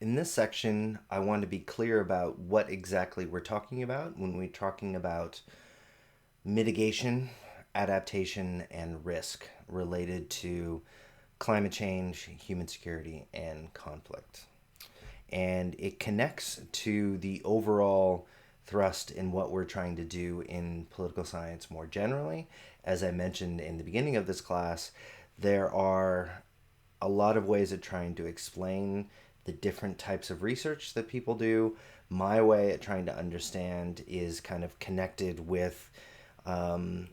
In this section, I want to be clear about what exactly we're talking about when we're talking about mitigation, adaptation, and risk related to climate change, human security, and conflict. And it connects to the overall thrust in what we're trying to do in political science more generally. As I mentioned in the beginning of this class, there are a lot of ways of trying to explain the different types of research that people do. My way at trying to understand is kind of connected with um,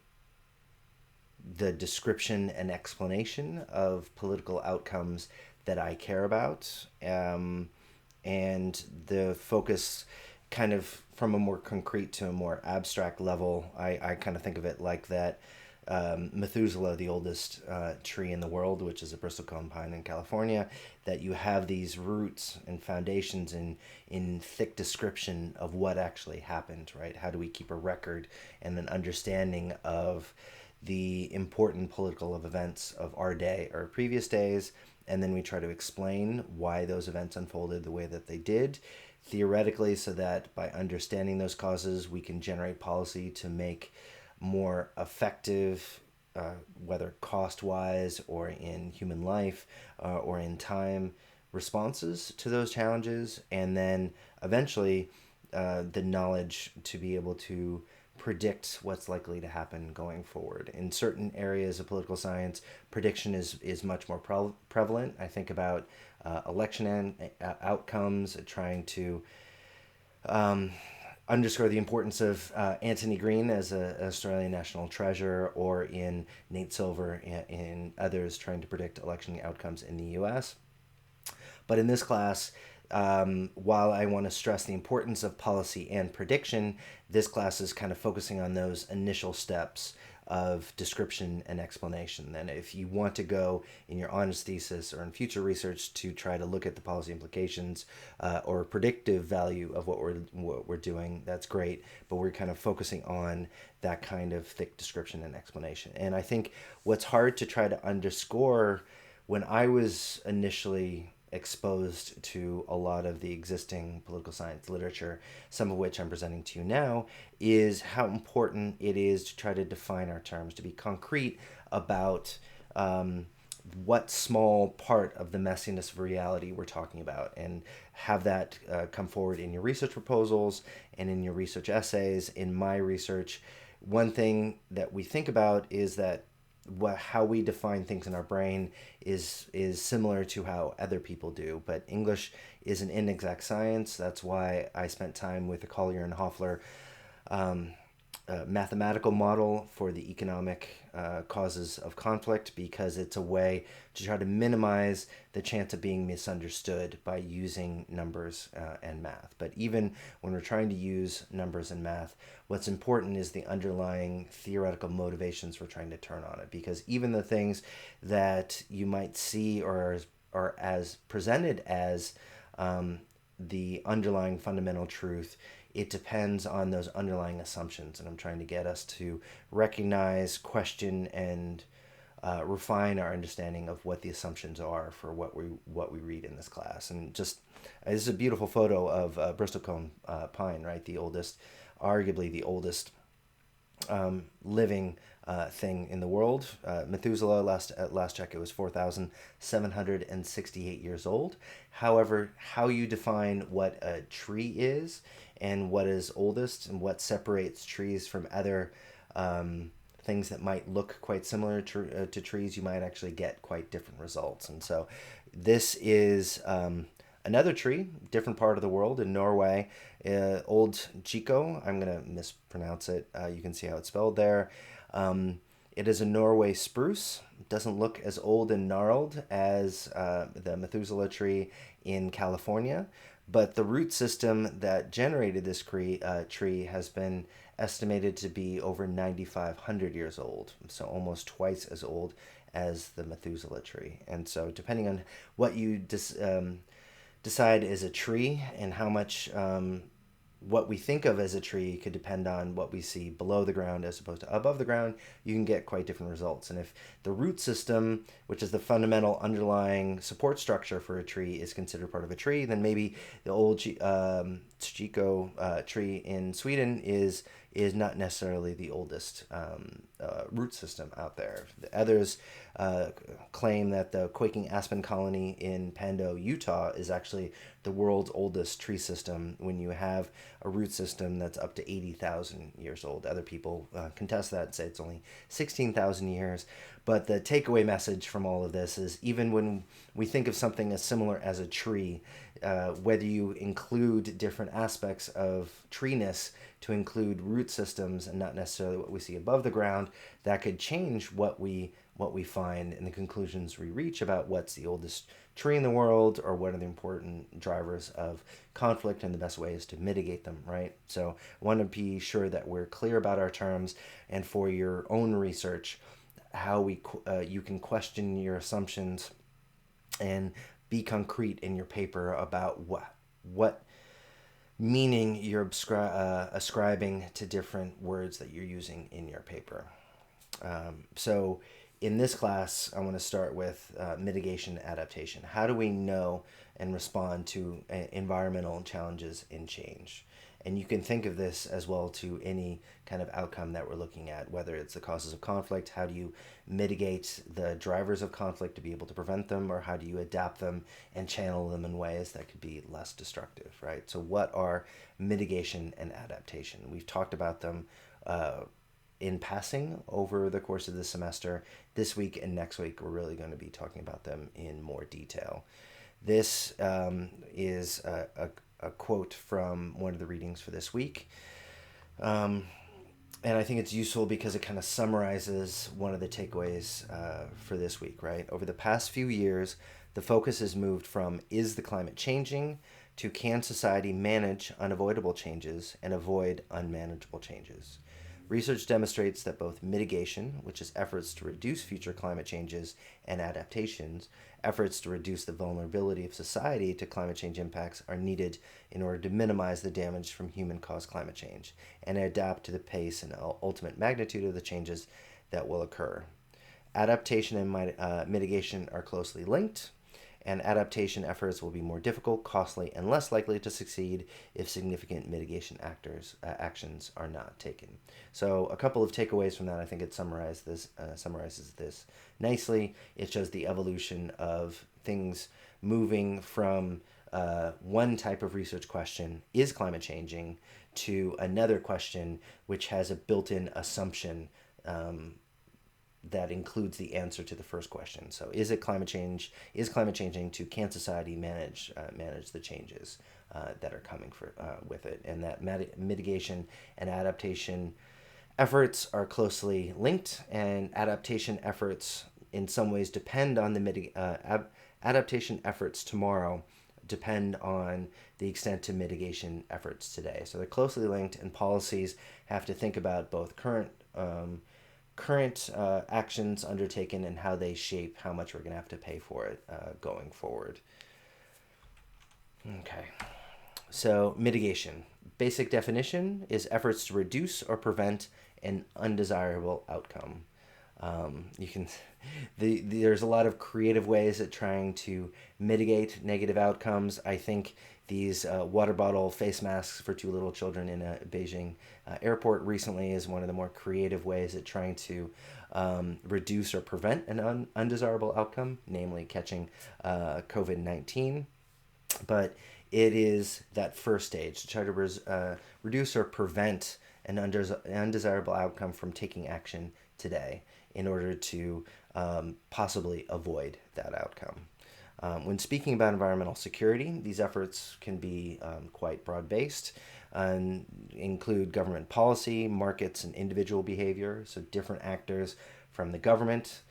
the description and explanation of political outcomes that I care about, and the focus kind of from a more concrete to a more abstract level. I kind of think of it like that Methuselah, the oldest tree in the world, which is a bristlecone pine in California, that you have these roots and foundations in thick description of what actually happened, right? How do we keep a record and an understanding of the important political events of our day or previous days, and then we try to explain why those events unfolded the way that they did theoretically, so that by understanding those causes we can generate policy to make more effective, whether cost wise or in human life or in time, responses to those challenges, and then eventually the knowledge to be able to predict what's likely to happen going forward. In certain areas of political science, prediction is much more prevalent. I think about election outcomes, trying to um, underscore the importance of Anthony Green as an Australian national treasure, or in Nate Silver and others trying to predict election outcomes in the U.S. But in this class, while I want to stress the importance of policy and prediction, this class is kind of focusing on those initial steps of description and explanation. Then if you want to go in your honors thesis or in future research to try to look at the policy implications or predictive value of what we're doing, that's great. But we're kind of focusing on that kind of thick description and explanation. And I think what's hard to try to underscore, when I was initially exposed to a lot of the existing political science literature, some of which I'm presenting to you now, is how important it is to try to define our terms, to be concrete about what small part of the messiness of reality we're talking about, and have that come forward in your research proposals and in your research essays. In my research, one thing that we think about is that how we define things in our brain is similar to how other people do, but English is an inexact science. That's why I spent time with the Collier and Hoffler um, mathematical model for the economic causes of conflict, because it's a way to try to minimize the chance of being misunderstood by using numbers and math. But even when we're trying to use numbers and math, what's important is the underlying theoretical motivations we're trying to turn on it, because even the things that you might see or are as presented as the underlying fundamental truth, it depends on those underlying assumptions. And I'm trying to get us to recognize, question, and refine our understanding of what the assumptions are for what we read in this class. And just this is a beautiful photo of bristlecone pine, right? The oldest, arguably the oldest living thing in the world. Methuselah, last check, it was 4,768 years old. However, how you define what a tree is and what is oldest and what separates trees from other things that might look quite similar to trees, you might actually get quite different results. And so this is another tree, different part of the world in Norway, Old Chico. I'm going to mispronounce it. You can see how it's spelled there. It is a Norway spruce. It doesn't look as old and gnarled as the Methuselah tree in California, but the root system that generated this tree has been estimated to be over 9,500 years old, so almost twice as old as the Methuselah tree. And so depending on what you decide is a tree and how much what we think of as a tree could depend on what we see below the ground as opposed to above the ground. You can get quite different results. And if the root system, which is the fundamental underlying support structure for a tree, is considered part of a tree, then maybe the old Chico tree in Sweden is not necessarily the oldest root system out there. Others claim that the quaking aspen colony in Pando, Utah, is actually the world's oldest tree system when you have a root system that's up to 80,000 years old. Other people contest that and say it's only 16,000 years. But the takeaway message from all of this is even when we think of something as similar as a tree, whether you include different aspects of treeness to include root systems and not necessarily what we see above the ground, that could change what we find and the conclusions we reach about what's the oldest tree in the world or what are the important drivers of conflict and the best ways to mitigate them, right? So I want to be sure that we're clear about our terms, and for your own research, how you can question your assumptions and be concrete in your paper about what meaning you're ascribing to different words that you're using in your paper. So in this class, I want to start with mitigation adaptation. How do we know and respond to environmental challenges and change? And you can think of this as well to any kind of outcome that we're looking at, whether it's the causes of conflict, how do you mitigate the drivers of conflict to be able to prevent them, or how do you adapt them and channel them in ways that could be less destructive, right? So what are mitigation and adaptation? We've talked about them in passing over the course of the semester. This week and next week, we're really going to be talking about them in more detail. This is a quote from one of the readings for this week. And I think it's useful because it kind of summarizes one of the takeaways for this week, right? Over the past few years, the focus has moved from is the climate changing to can society manage unavoidable changes and avoid unmanageable changes. Research demonstrates that both mitigation, which is efforts to reduce future climate changes, and adaptations, efforts to reduce the vulnerability of society to climate change impacts, are needed in order to minimize the damage from human-caused climate change and adapt to the pace and ultimate magnitude of the changes that will occur. Adaptation and mitigation are closely linked, and adaptation efforts will be more difficult, costly, and less likely to succeed if significant mitigation actions are not taken. So a couple of takeaways from that. I think it summarizes this nicely. It shows the evolution of things moving from one type of research question, is climate changing, to another question which has a built-in assumption that includes the answer to the first question. So is it climate change? Is climate changing to can society manage the changes that are coming with it? And that mitigation and adaptation efforts are closely linked, and adaptation efforts in some ways depend on the adaptation efforts tomorrow depend on the extent to mitigation efforts today. So they're closely linked, and policies have to think about both current actions undertaken and how they shape how much we're going to have to pay for it going forward. Okay, so mitigation. Basic definition is efforts to reduce or prevent an undesirable outcome. There's a lot of creative ways at trying to mitigate negative outcomes. I think these water bottle face masks for 2 little children in a Beijing airport recently is one of the more creative ways at trying to reduce or prevent an undesirable outcome, namely catching COVID-19. But it is that first stage to try to reduce or prevent an undesirable outcome from taking action today in order to possibly avoid that outcome. When speaking about environmental security, these efforts can be quite broad-based and include government policy, markets, and individual behavior. So different actors from the government,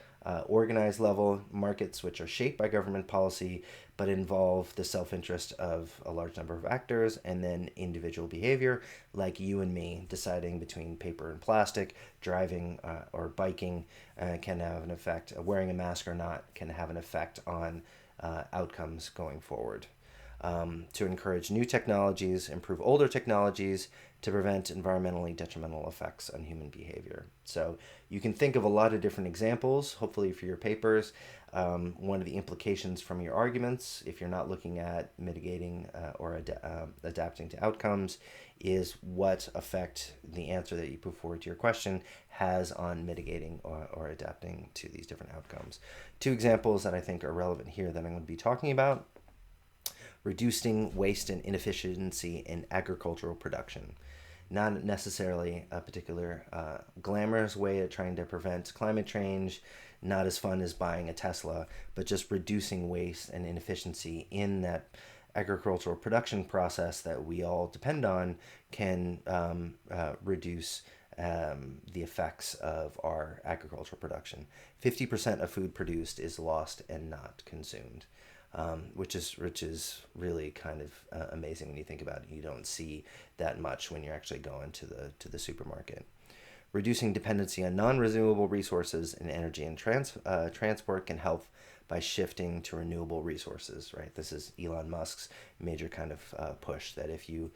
organized level, markets which are shaped by government policy but involve the self-interest of a large number of actors, and then individual behavior like you and me deciding between paper and plastic, driving or biking can have an effect, wearing a mask or not can have an effect on outcomes going forward. to encourage new technologies, improve older technologies to prevent environmentally detrimental effects on human behavior. So you can think of a lot of different examples, hopefully for your papers. One of the implications from your arguments, if you're not looking at mitigating or adapting to outcomes, is what effect the answer that you put forward to your question has on mitigating or adapting to these different outcomes. Two examples that I think are relevant here that I'm going to be talking about: reducing waste and inefficiency in agricultural production. Not necessarily a particular glamorous way of trying to prevent climate change, not as fun as buying a Tesla, but just reducing waste and inefficiency in that agricultural production process that we all depend on can reduce the effects of our agricultural production. 50% of food produced is lost and not consumed. Which is really kind of amazing when you think about it. You don't see that much when you're actually going to the supermarket. Reducing dependency on non-renewable resources in energy and transport can help by shifting to renewable resources. Right, this is Elon Musk's major kind of push, that if you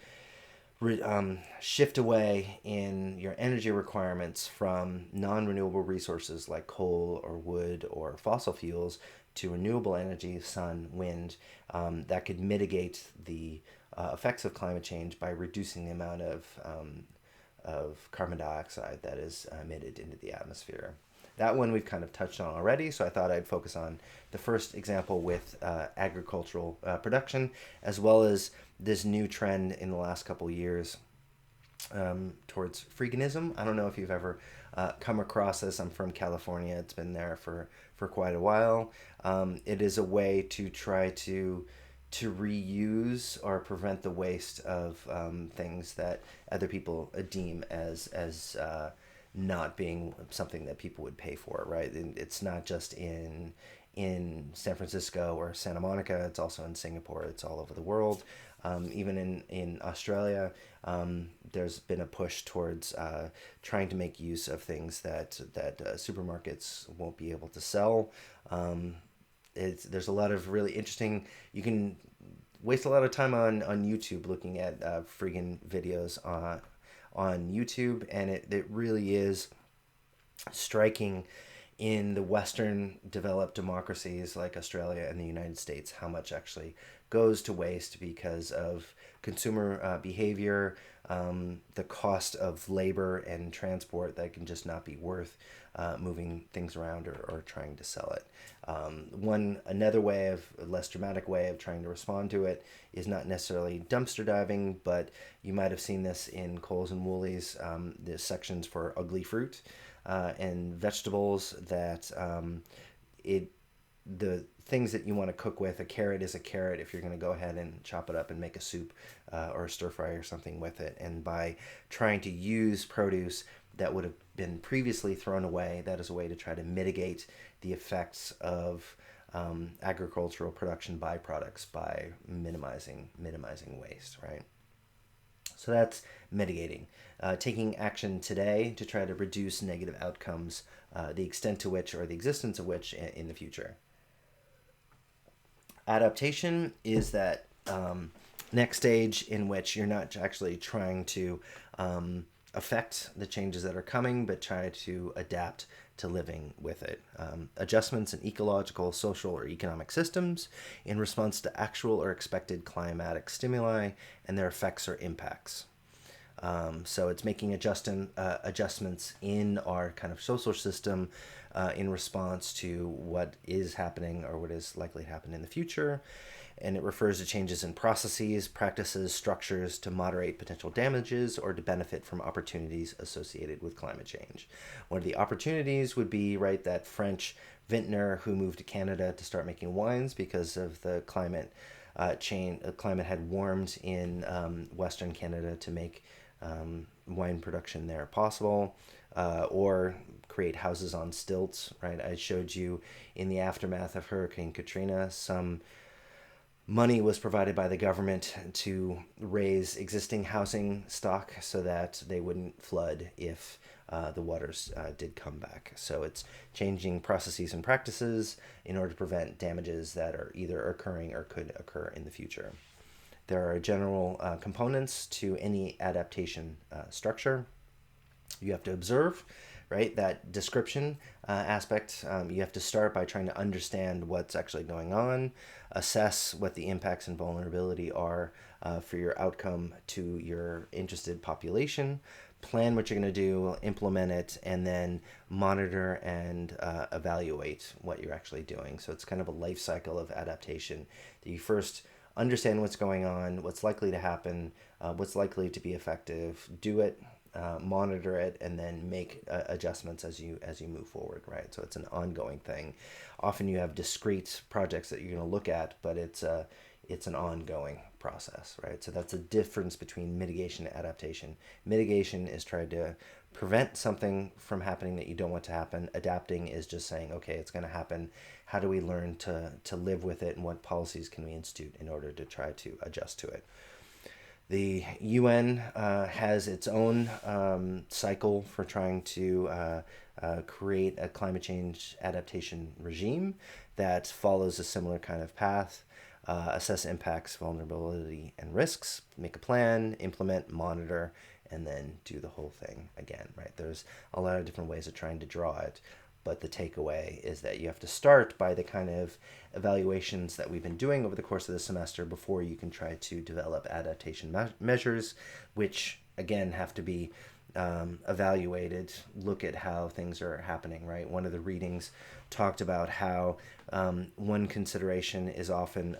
shift away in your energy requirements from non-renewable resources like coal or wood or fossil fuels to renewable energy, sun, wind, that could mitigate the effects of climate change by reducing the amount of carbon dioxide that is emitted into the atmosphere. That one we've kind of touched on already, so I thought I'd focus on the first example with agricultural production, as well as this new trend in the last couple of years towards freeganism. I don't know if you've ever come across this. I'm from California. It's been there for quite a while. It is a way to try to reuse or prevent the waste of things that other people deem as not being something that people would pay for, right? And it's not just in San Francisco or Santa Monica. It's also in Singapore. It's all over the world. Even in Australia, there's been a push towards trying to make use of things that supermarkets won't be able to sell. There's a lot of really interesting. You can waste a lot of time on YouTube looking at friggin' videos on YouTube, and it really is striking in the Western developed democracies like Australia and the United States how much actually goes to waste because of consumer behavior, the cost of labor and transport that can just not be worth moving things around or trying to sell it. Another way of a less dramatic way of trying to respond to it is not necessarily dumpster diving, but you might have seen this in Coles and Woolies. There's sections for ugly fruit and vegetables that the things that you want to cook with. A carrot is a carrot if you're going to go ahead and chop it up and make a soup or a stir fry or something with it. And by trying to use produce that would have been previously thrown away, that is a way to try to mitigate the effects of agricultural production byproducts by minimizing waste, right? So that's mitigating. Taking action today to try to reduce negative outcomes, the extent to which or the existence of which in the future. Adaptation is that next stage in which you're not actually trying to affect the changes that are coming, but try to adapt to living with it. Adjustments in ecological, social, or economic systems in response to actual or expected climatic stimuli and their effects or impacts. So it's making adjustments in our kind of social system in response to what is happening or what is likely to happen in the future. And it refers to changes in processes, practices, structures to moderate potential damages or to benefit from opportunities associated with climate change. One of the opportunities would be, right, that French vintner who moved to Canada to start making wines because of the climate climate had warmed in Western Canada to make wine production there possible, or create houses on stilts, right? I showed you in the aftermath of Hurricane Katrina some money was provided by the government to raise existing housing stock so that they wouldn't flood if the waters did come back. So it's changing processes and practices in order to prevent damages that are either occurring or could occur in the future. There are general components to any adaptation structure. You have to observe, right? That description aspect, you have to start by trying to understand what's actually going on, assess what the impacts and vulnerability are for your outcome to your interested population, plan what you're going to do, implement it, and then monitor and evaluate what you're actually doing. So it's kind of a life cycle of adaptation. You first understand what's going on, what's likely to happen, what's likely to be effective, do it, monitor it, and then make adjustments as you move forward, right? So it's an ongoing thing. Often you have discrete projects that you're going to look at, but it's an ongoing process, right? So that's a difference between mitigation and adaptation. Mitigation is trying to prevent something from happening that you don't want to happen. Adapting is just saying, okay, it's going to happen. How do we learn to live with it, and what policies can we institute in order to try to adjust to it? The UN has its own cycle for trying to create a climate change adaptation regime that follows a similar kind of path. Assess impacts, vulnerability, and risks, make a plan, implement, monitor, and then do the whole thing again, right? There's a lot of different ways of trying to draw it, but the takeaway is that you have to start by the kind of evaluations that we've been doing over the course of the semester before you can try to develop adaptation measures, which again have to be evaluated, look at how things are happening, right? One of the readings talked about how one consideration is often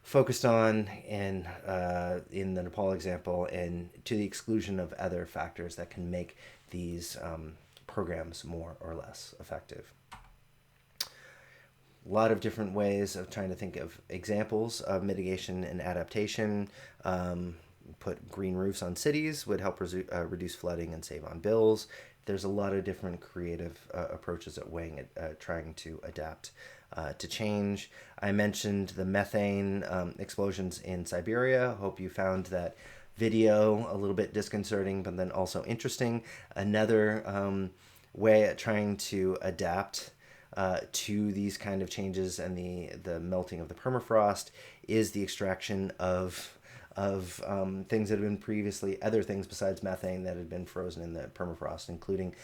focused on in the Nepal example, and to the exclusion of other factors that can make these programs more or less effective. A lot of different ways of trying to think of examples of mitigation and adaptation. Put green roofs on cities would help reduce flooding and save on bills. There's a lot of different creative approaches at weighing it, trying to adapt to change. I mentioned the methane explosions in Siberia. Hope you found that video a little bit disconcerting, but then also interesting. Another way at trying to adapt to these kind of changes and the melting of the permafrost is the extraction of things that have been previously, other things besides methane that had been frozen in the permafrost, including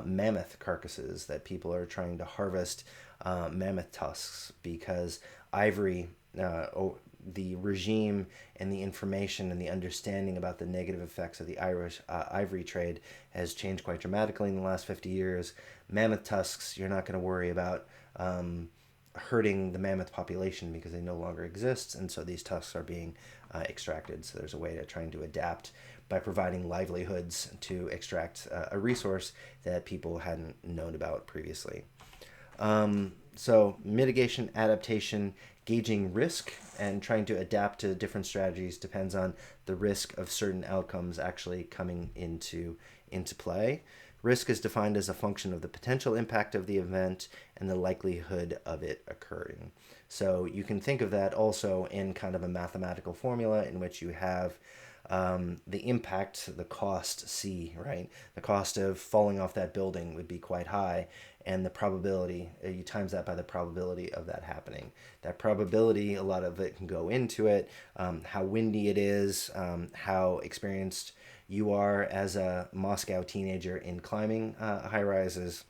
mammoth carcasses that people are trying to harvest, mammoth tusks, because ivory, the regime and the information and the understanding about the negative effects of the Irish ivory trade has changed quite dramatically in the last 50 years. Mammoth tusks, you're not going to worry about hurting the mammoth population because they no longer exist, and so these tusks are being extracted. So there's a way to trying to adapt by providing livelihoods to extract a resource that people hadn't known about previously. So mitigation, adaptation, gauging risk, and trying to adapt to different strategies depends on the risk of certain outcomes actually coming into play. Risk is defined as a function of the potential impact of the event and the likelihood of it occurring. So you can think of that also in kind of a mathematical formula in which you have the impact, the cost C, right? The cost of falling off that building would be quite high, and the probability, you times that by the probability of that happening. That probability, a lot of it can go into it, how windy it is, how experienced you are as a Moscow teenager in climbing high rises,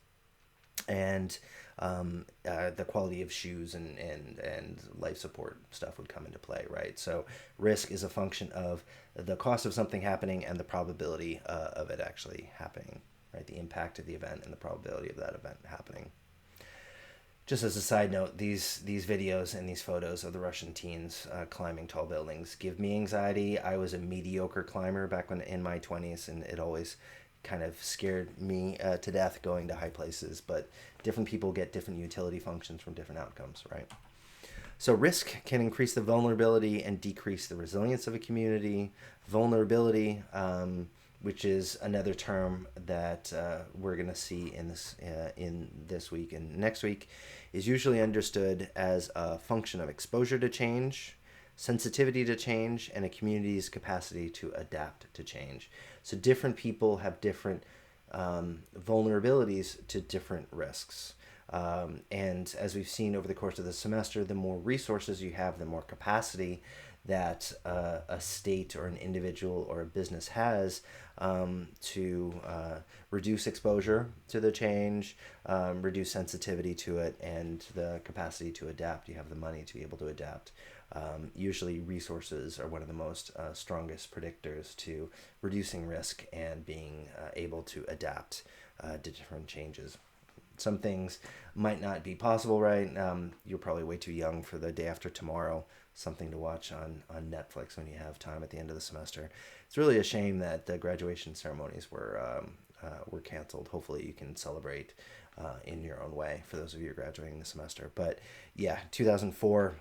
and the quality of shoes and life support stuff would come into play, right? So risk is a function of the cost of something happening and the probability of it actually happening, right? The impact of the event and the probability of that event happening. Just as a side note, these videos and these photos of the Russian teens climbing tall buildings give me anxiety. I was a mediocre climber back when in my 20s, and it always kind of scared me to death going to high places. But different people get different utility functions from different outcomes, right? So risk can increase the vulnerability and decrease the resilience of a community. Vulnerability which is another term that we're going to see in this week and next week, is usually understood as a function of exposure to change, sensitivity to change, and a community's capacity to adapt to change. So different people have different vulnerabilities to different risks. And as we've seen over the course of the semester, the more resources you have, the more capacity that a state or an individual or a business has to reduce exposure to the change, reduce sensitivity to it, and the capacity to adapt. You have the money to be able to adapt. Usually resources are one of the most strongest predictors to reducing risk and being able to adapt to different changes. Some things might not be possible, right? You're probably way too young for The Day After Tomorrow, something to watch on Netflix when you have time at the end of the semester. It's really a shame that the graduation ceremonies were canceled. Hopefully you can celebrate in your own way for those of you graduating the semester. But yeah, 2004.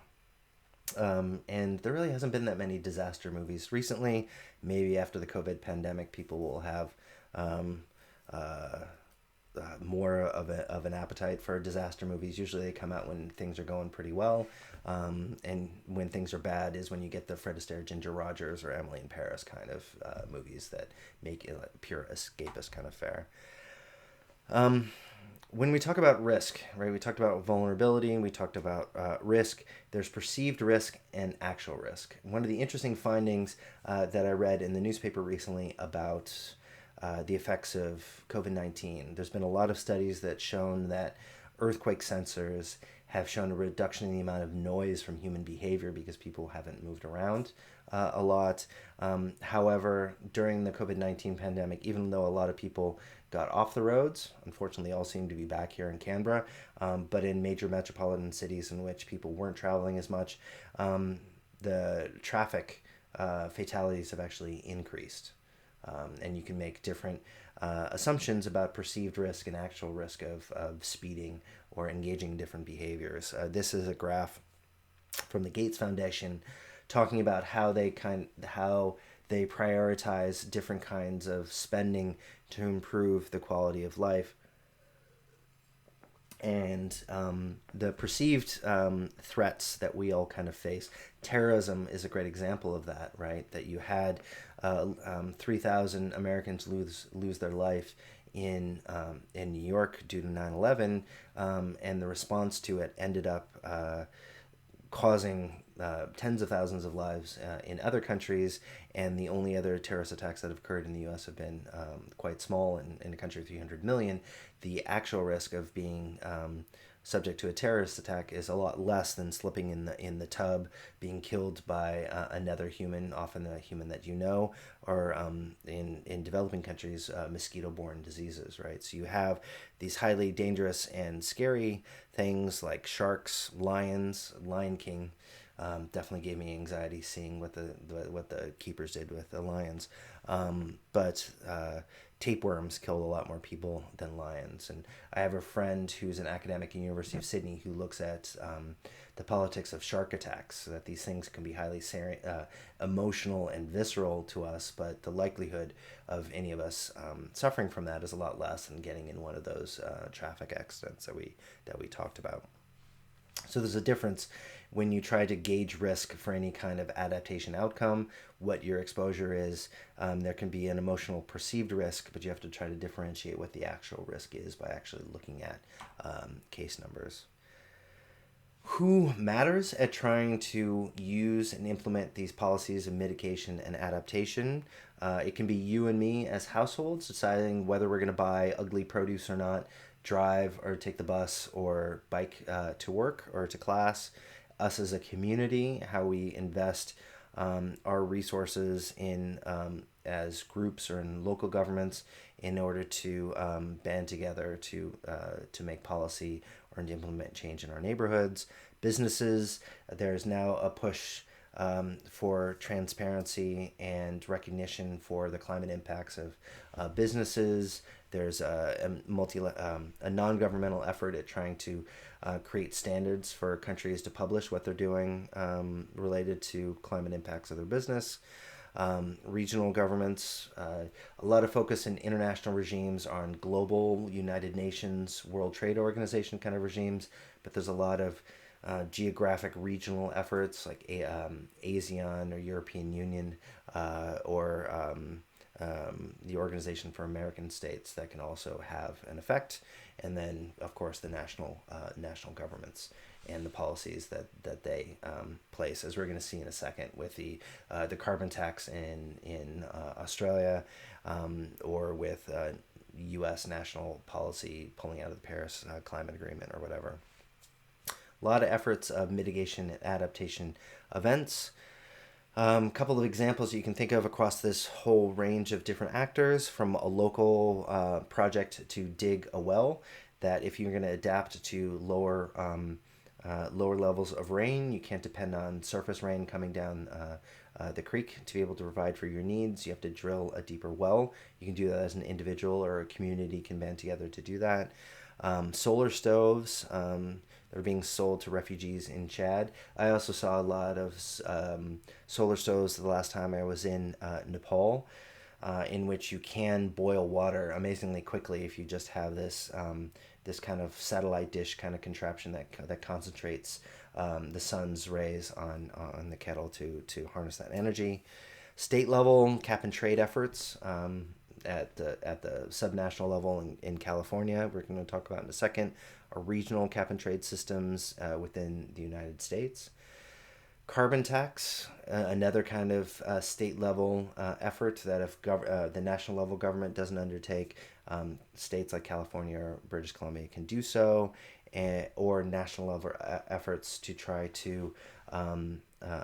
And there really hasn't been that many disaster movies recently. Maybe after the COVID pandemic, people will have uh, more of an appetite for disaster movies. Usually they come out when things are going pretty well. And when things are bad is when you get the Fred Astaire, Ginger Rogers, or Emily in Paris kind of movies that make it like pure escapist kind of fare. When we talk about risk, right, we talked about vulnerability and we talked about risk. There's perceived risk and actual risk. One of the interesting findings that I read in the newspaper recently about the effects of COVID-19, there's been a lot of studies that shown that earthquake sensors have shown a reduction in the amount of noise from human behavior because people haven't moved around a lot. However, during the COVID-19 pandemic, even though a lot of people got off the roads, unfortunately all seem to be back here in Canberra, but in major metropolitan cities in which people weren't traveling as much, the traffic fatalities have actually increased. And you can make different assumptions about perceived risk and actual risk of speeding or engaging in different behaviors. This is a graph from the Gates Foundation talking about how they prioritize different kinds of spending to improve the quality of life. And the perceived threats that we all kind of face. Terrorism is a great example of that, right? That you had 3,000 Americans lose their life in New York due to 9/11, and the response to it ended up causing tens of thousands of lives in other countries, and the only other terrorist attacks that have occurred in the U.S. have been quite small in a country of 300 million. The actual risk of being subject to a terrorist attack is a lot less than slipping in the tub, being killed by another human, often a human that you know, or in developing countries, mosquito-borne diseases, right? So you have these highly dangerous and scary things like sharks, lions. Lion King definitely gave me anxiety seeing what the keepers did with the lions. But tapeworms killed a lot more people than lions. And I have a friend who's an academic at the University of Sydney who looks at the politics of shark attacks, so that these things can be highly emotional and visceral to us, but the likelihood of any of us suffering from that is a lot less than getting in one of those traffic accidents that we talked about. So there's a difference when you try to gauge risk for any kind of adaptation outcome, what your exposure is. There can be an emotional perceived risk, but you have to try to differentiate what the actual risk is by actually looking at case numbers. Who matters at trying to use and implement these policies of mitigation and adaptation? It can be you and me as households deciding whether we're going to buy ugly produce or not, drive or take the bus or bike to work or to class. Us as a community, how we invest our resources in as groups or in local governments in order to band together to make policy or to implement change in our neighborhoods. Businesses, there's now a push for transparency and recognition for the climate impacts of businesses. There's a non-governmental effort at trying to create standards for countries to publish what they're doing related to climate impacts of their business. regional governments, a lot of focus in international regimes on global United Nations, World Trade Organization kind of regimes, but there's a lot of geographic regional efforts like ASEAN or European Union or the Organization for American States that can also have an effect, and then of course the national governments and the policies that they place, as we're going to see in a second with the carbon tax in Australia, or with U.S. national policy pulling out of the Paris Climate Agreement or whatever. A lot of efforts of mitigation and adaptation events. Couple of examples you can think of across this whole range of different actors, from a local project to dig a well, that if you're going to adapt to lower levels of rain, you can't depend on surface rain coming down the creek to be able to provide for your needs. You have to drill a deeper well. You can do that as an individual, or a community can band together to do that. Solar stoves that are being sold to refugees in Chad. I also saw a lot of solar stoves the last time I was in Nepal, in which you can boil water amazingly quickly if you just have this kind of satellite dish kind of contraption that concentrates the sun's rays on the kettle to harness that energy. State level cap and trade efforts. At the subnational level in California, we're going to talk about in a second, are regional cap and trade systems within the United States. Carbon tax, another kind of state level effort that if the national level government doesn't undertake, states like California or British Columbia can do so, or national level efforts to try to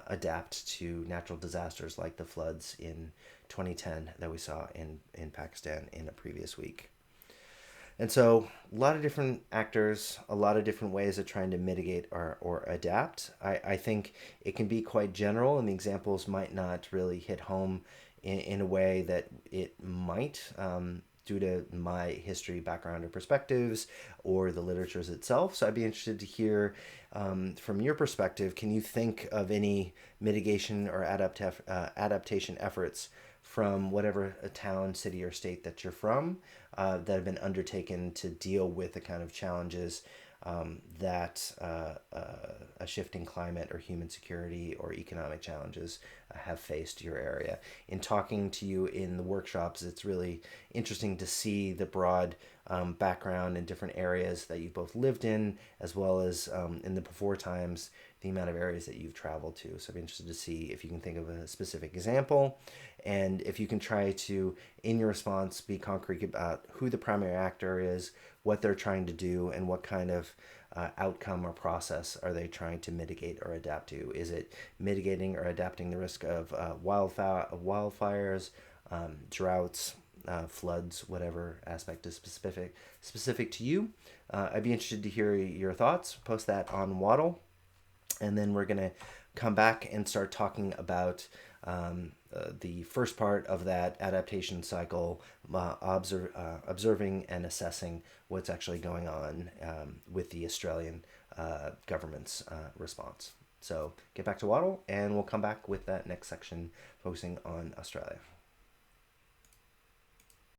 adapt to natural disasters like the floods in 2010 that we saw in Pakistan in a previous week. And so a lot of different actors, a lot of different ways of trying to mitigate or adapt. I think it can be quite general, and the examples might not really hit home in a way that it might, due to my history, background, or perspectives, or the literatures itself. So I'd be interested to hear from your perspective, can you think of any mitigation or adaptation efforts from whatever a town, city, or state that you're from that have been undertaken to deal with the kind of challenges that a shifting climate or human security or economic challenges have faced your area? In talking to you in the workshops, it's really interesting to see the broad background in different areas that you've both lived in, as well as in the before times, the amount of areas that you've traveled to. So I'd be interested to see if you can think of a specific example, and if you can try to, in your response, be concrete about who the primary actor is, what they're trying to do, and what kind of outcome or process are they trying to mitigate or adapt to. Is it mitigating or adapting the risk of wildfires, droughts, floods, whatever aspect is specific to you? I'd be interested to hear your thoughts. Post that on Waddle, and then we're going to come back and start talking about the first part of that adaptation cycle, observing and assessing what's actually going on with the Australian government's response. So get back to Waddle, and we'll come back with that next section focusing on Australia.